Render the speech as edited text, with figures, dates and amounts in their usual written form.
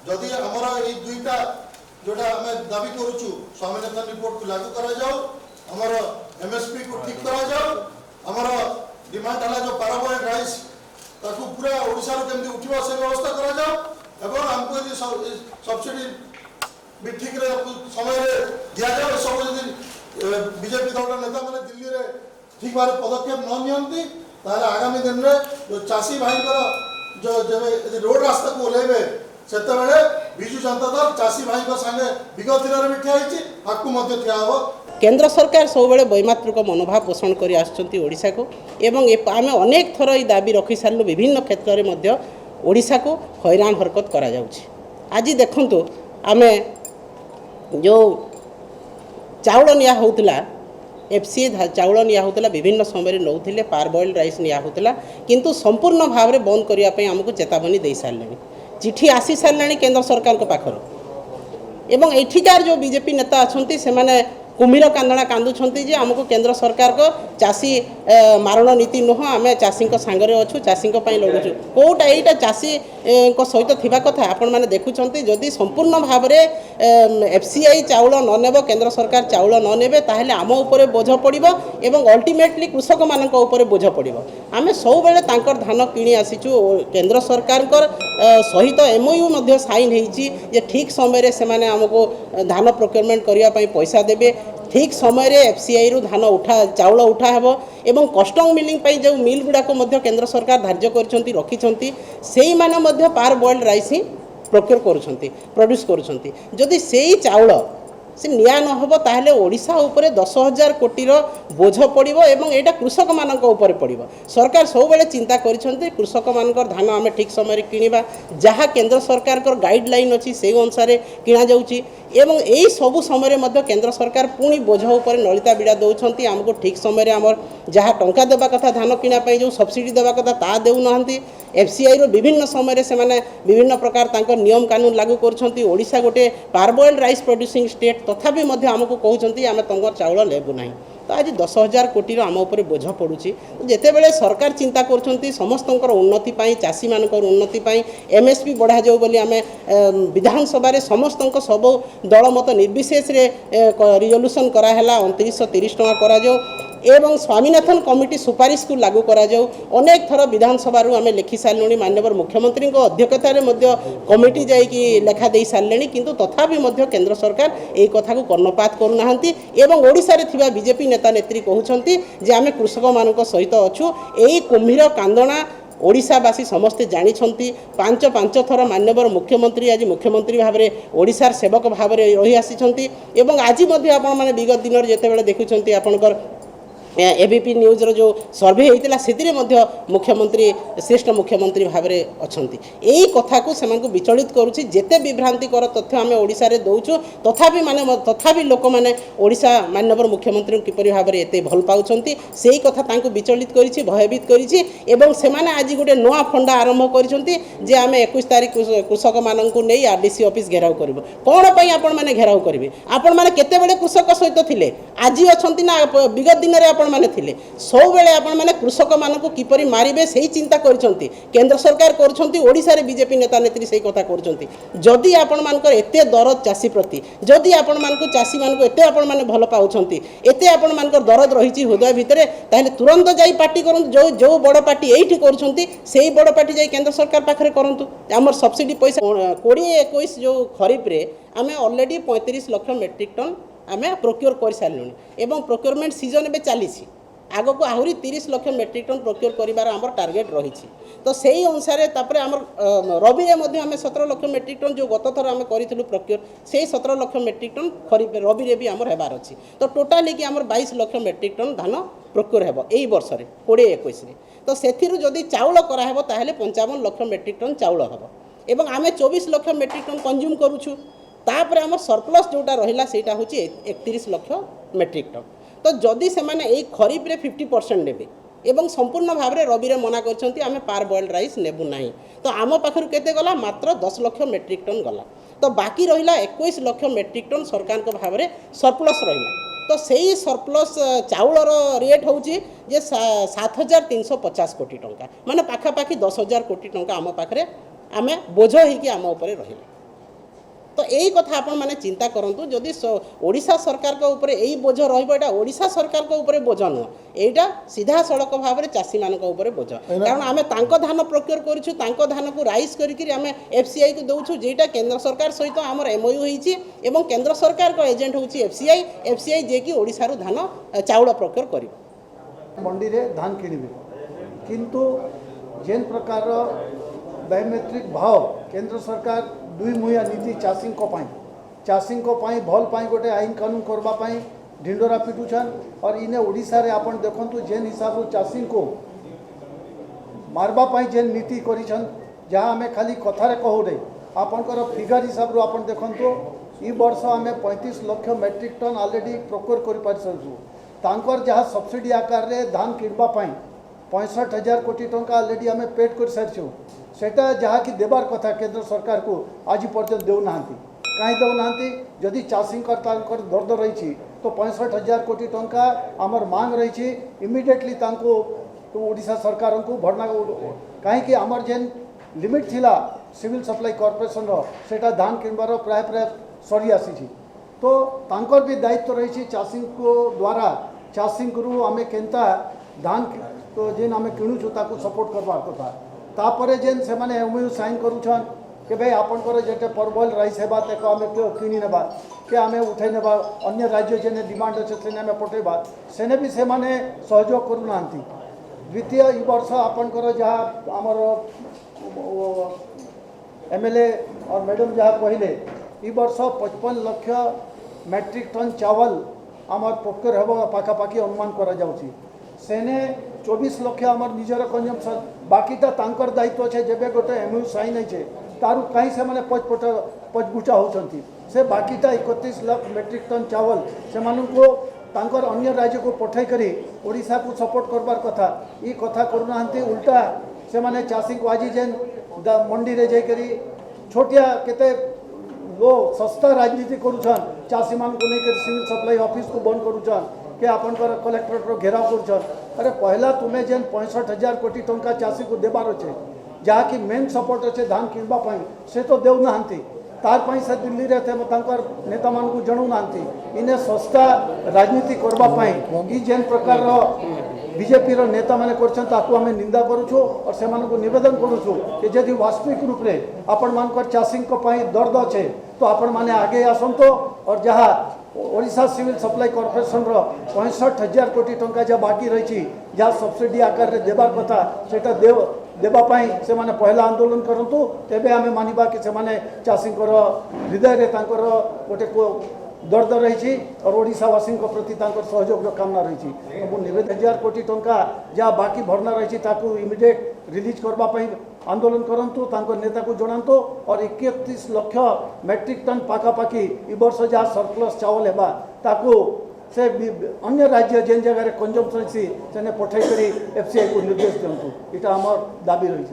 जदि आमर ये दुईटा जोटा आम दाबी करुचु स्वामीनाथन रिपोर्ट को लागू करा जाओ आमर एमएसपी को ठीक करा जाओ आमर डिमांड है जो पाराबॉइल्ड राइस ताकू पूरा ओडिशा रो केमती उठिबा से व्यवस्था करा जाओ एवं हमको ये सब्सिडी भी ठीक रे समय रे दिया जाओ सब यदि बीजेपी दल नेता मैंने दिल्ली रे ठीक भाव पदक्षेप न नियंती ताले आगामी दिन में जो चाषी भाई जो जब रोड रास्ता को ओल्लेबे सेते बेले विजु जनता दल चाषी भाई संगे विगत दिन में ठिया आकू ठिया हम। केंद्र सरकार सब वैमात्रिक मनोभाव पोषण कर ओडिशा को एवं आम अनेक थर ये दाबी रखी सारू विभिन्न क्षेत्र में ओडिशा को हैरान हरकत करा जाउछि। आज देखु आम जो चाउल निया होउतला एफसीए चाउल निया होउतला विभिन्न समय नौथिले पारबॉइल्ड राइस निया होउतला किंतु संपूर्ण भाव में बंद करने आमको चेतावनी दे सारे चिठी आसी सारे केंद्र सरकार पाखर एवं एठिकार जो बीजेपी नेता अच्छा से कुम्भीर कांदना कांदुंट जे आमको केंद्र सरकार को चाषी मारण नीति नुह आम चाषी सांगे अच्छु चाषी लड़ुचु कौटा यहाँ चाषी सहित थिबा कथा आपण मैंने देखुंत जदि संपूर्ण भाव में एफसीआई चाउल न नेब केंद्र सरकार चाउल न नेबे ताहेले आम उपरे बोझ पड़ो एवं अल्टीमेटली कृषक मान बोझ पड़ो आम सब बेले धान किणी आसीचु केंद्र सरकार सहित एमओयू साइन होती ठीक समय से आमको धान प्रोक्योरमेंट करने पैसा देवे ठीक समय रे एफसीआई रु धान उठा चाउल उठा हेबो एवं कस्टम मिलिंग पई जो मिल गुड़ाक केंद्र सरकार धार्य करछंती रखिछंती सेही माने मध्य पार बॉइल्ड राइस ही प्रोक्योर करुछंती प्रोड्यूस करुछंती जदि सेही चाउल से निया न होबो ताहेले ओडिशा उपरे 10,000 कोटीर बोझ पड़िबो एवं एटा कृषक मानक उपरे पड़िबो। सरकार सब बेले चिंता करिसंती कृषक मानकर धान आमे ठीक समय रे किनिबा जहाँ केंद्र सरकार कर गाइडलाइन अछि से अनुसार किना जाउची एवं यही सबू समय मध्य केंद्र सरकार पुणी बोझ उपर नलिता बिड़ा दौरान आमको ठीक समय आमर जहाँ टंका देवा कथा धान किना जो सब्सिडी देवा कथा ता देना एफसीआई रो विभिन्न समय से विभिन्न प्रकार तांको नियम कानून लागू करोडिशा गोटे पारबॉइल्ड राइस प्रोड्यूसिंग स्टेट तथापि आमको कहते आम तुम चाउल लेबू ना तो आज 10,000 कोटीर आम उपर बोझ पड़ुची जिते बड़े सरकार चिंता कर समस्त उन्नति चाषी मान उन्नति एमएसपी बढ़ा जाऊ बोली आम विधानसभा समस्त सब दल मत निर्विशेष रिजोल्यूशन कराला 2930 टका करा जाऊ एवं स्वामीनाथन कमिटी सुपारिश को लागू करा जाऊ अनेक थर विधानसभा आम लिखि सारे माननीय मुख्यमंत्री अध्यक्षतार कमिटी जाइकी लेखा दे सारे किंतु तथापि केंद्र सरकार यही कथा को कर्णपात करूना एवं ओडिशा रे थिबा बीजेपी नेता नेत्री कहते जे आम कृषक मान सहित अच्छु यही कुम्भीर कांदना ओडिशावासी समस्ते जानी पांच थर माननीय मुख्यमंत्री आज मुख्यमंत्री भाव में ओडिशार सेवक भाव में रही आसी आज आपण मैंने विगत दिन जिते देखुं आपणकर एबीपी न्यूज रो जो सर्वे होता से मुख्यमंत्री श्रेष्ठ मुख्यमंत्री भाव में अच्छा यही कथा को सेमानकु विचलित करुच्ची जेते विभ्रांतिकर तथ्य आम ओडिशा रे दौचु तथापि लोक मैंने ओडिशा माननीय मुख्यमंत्री किपरि भाव में एत भल पाउछंती सेही कथा तांकु विचलित करिछि भयभीत करिछि एवं सेमाने आज गोटे नुआ फंडा आरंभ करिसंती जे आम 21 तारिख कृषक माननकु नै आरडीसी ऑफिस घेराव करिवो कोन पई आपण माने घेराव करिवे आपण माने केते बेले कृषक सहित थिले आज अछंती ना विगत दिन रे आपण माने थिले सब बेले आपण माने कृषक मानकु किपरि मारिबे सेही चिंता करिसंती केंद्र सरकार करछंती ओडिशा रे बीजेपी नेता नेत्री सेही कथा करछंती जदि आपण मानकर एते दरद चासी प्रति जदि आपण मानकु चासी मानकु एते आपण माने भल पाउछंती एते आपण मानकर दरद रहिछि हृदय भितरे ताहेले तुरंत जाई पार्टी करन जो बड़ पार्टी एठी करछंती सेही बड़ पार्टी जाई केंद्र सरकार पाखरे करंतु हमर सब्सिडी पैसा 20-21 जो खरीफ रे आमे ऑलरेडी 35 लाख मेट्रिक टन आम प्रोक्योर कर सारे एवं प्रोक्योरमेंट सीजन में चली आग को आहरी 30 लाख मेट्रिक टन प्रोक्योर करार आम टार्गेट रही तो सही अनुसार आम रबी में आम 17 लाख मेट्रिक टन जो गत थर आम करूँ प्रोक्योर से 17 लाख मेट्रिक टन खरीफ रबी में भी आमर होबार अच्छी तो टोटाली कि आम 22 लाख मेट्रिक टन धान प्रोक्योर हो यही वर्ष 20-21 तो से जदि चाउल कराब ताहले 55 लाख मेट्रिक टन चाउल हम एवं आम 24 लाख मेट्रिक टन कंज्यूम करुचु तापर आम सरप्लस जोटा रहा सेटा हूँ 31 लाख मेट्रिक टन तो जदि से माने एक खरीफ रे 50% नेबे एवं संपूर्ण भाव में रबी मना करछंती आमे पार बॉइल्ड राइस नेबू नाही तो आम पाखर केते गला मात्र 10 लाख मेट्रिक टन गला तो बाकी रहिला 21 लाख मेट्रिक टन सरकार को भाव में सरप्लस रहिला तो सही सरप्लस चाउलर रेट हूँ जे 7,350 कोटी टंका माने पाखापाखि 10,000 कोटी टंका आम पाखरे आमे बोझ होइकी आम उपरे रहिला यही कथा आपण मैंने चिंता करूँ जदि ओडिशा सरकार के ऊपर यही बोझ रहा ओडिशा सरकार के ऊपर बोझ नुह यहाँ सीधा सड़क भाव में चाषी मान बोझ कारण आम धान प्रोक्योर करूँ धान को राइस करके आम एफसीआई को दौचु जेटा केंद्र सरकार सहित आम एमओयू होती केंद्र सरकार को एजेंट हूँ एफसीआई जे कि ओडिशा धान चाउल प्रोक्योर कर मंडी रे धान किणवे किंतु जेन प्रकार बायोमेट्रिक भाव केंद्र सरकार दुई मुहिया नीति चाषी भल पाई गोटे आईन कानून करवाई ढिंडोरा पिटुछन और इने ओडिशा रे आपण देखंतु जेन हिसाब चाषी को मारवा जेन नीति करिछन जहाँ आम खाली कथार कहू रे आपणकर फिगर हिसाब रो आपण देखंतु ई वर्ष आम 35 lakh metric ton already procure कर पारि सारछु तांकर जहाँ सब्सिडी आकार रे धान किणवा पाई 65,000 कोटी टंका ऑलरेडी आम पेड कर सारछु सेटा जहाँ कि देवार कथा केंद्र सरकार को आज पर्यंत देउना कहीं देउना जदि चाषी दर्द रही तो 65,000 कोटी टंका आमर मांग रही इमिडिएटली ओडिशा सरकार को भरना कहीं आमर जेन लिमिट थिला सिविल सप्लाई कॉर्पोरेशन सेटा धान किणवार प्राय प्राय सरी आसी तो तांकर भी दायित्व रही चाषी को द्वारा चाषी को आम केनता धान तो जेन आम किणुचु ताकू सपोर्ट करवार कथा तापर जेन से माने एमओयू साइन करूछन कि भाई आपनकर जेटे परबल राइस हेबा ते आम किणी नेबा कि आम उठे नेबा अन्य राज्य जेने डिमांड अच्छे सेने आम पठेबा सेने भी से माने सहयोग करूना द्वितीय ई वर्ष आपनकर जहाँ आमर एमएलए और मैडम जहाँ कहले ई वर्ष 55 लाख मेट्रिक टन चावल आमर प्रोक्योर हेबा पाखापाखि अनुमान करा जाउची सेने 24 लाख आमर निजर कंजम्पशन बाकीटा तांकर दायित्व अच्छे जेबे गोटे एमओयू साइन है तारू कहीं से माने पचगुचा होती से बाकीटा 31 लाख मेट्रिक टन चावल से को तांकर अन्य राज्य को पठे करी ओडिशा को सपोर्ट करबार कथा ई कथा करूना उल्टा से माने चाषी को आज जेन मंडी रे जाकरी छोटिया केते लो सस्ता राजनीति करूछन चाषी मान को लेकर सिविल सप्लाई ऑफिस को बंद करूछन कि आपनकर कलेक्टरेट घेराव करूछन अरे पहला तुम्हें जेन 65,000 कोटी टंका चाषी को देबार अच्छे जहाँ कि मेन सपोर्ट अच्छे धान किणवा से तो देउना तार पाई से दिल्ली रे थे तांकर नेता मान को जणाऊना इन्हें सस्ता राजनीति करने जेन प्रकार बीजेपी रो नेता माने आम निंदा करूँ और से निवेदन करूँ कि यदि वास्तविक रूप से आपण मानकर चाषी दर्द अच्छे तो आपण माने आगे आसंतो और जहाँ ओडिशा सिविल सप्लाई कॉर्पोरेशन 65,000 कोटी टंका जहाँ बाकी रही जहाँ सब्सिडी आकार रे देबार कथा सेटा देवाई से माने पहला आंदोलन करंतु तेबे आमे मानिबा कि से माने चाषी हृदय रे तांकर गोटे दर्द रही और ओडिशावासी प्रति सहयोग कामना रही निवेदन 1000 कोटी टंका जहाँ बाकी भरना रही इमिडिएट रिलीज करने आंदोलन करंतु नेता को जनातु और 31 लाख मेट्रिक टन पाखापाखि ई वर्ष जहाँ सरप्लस चावल हेबा ताकू से अन्य राज्य जेन जगह कंजम्पशन से पठे करी एफसीआई को निर्देश दिंतु इटा आम दाबी रही।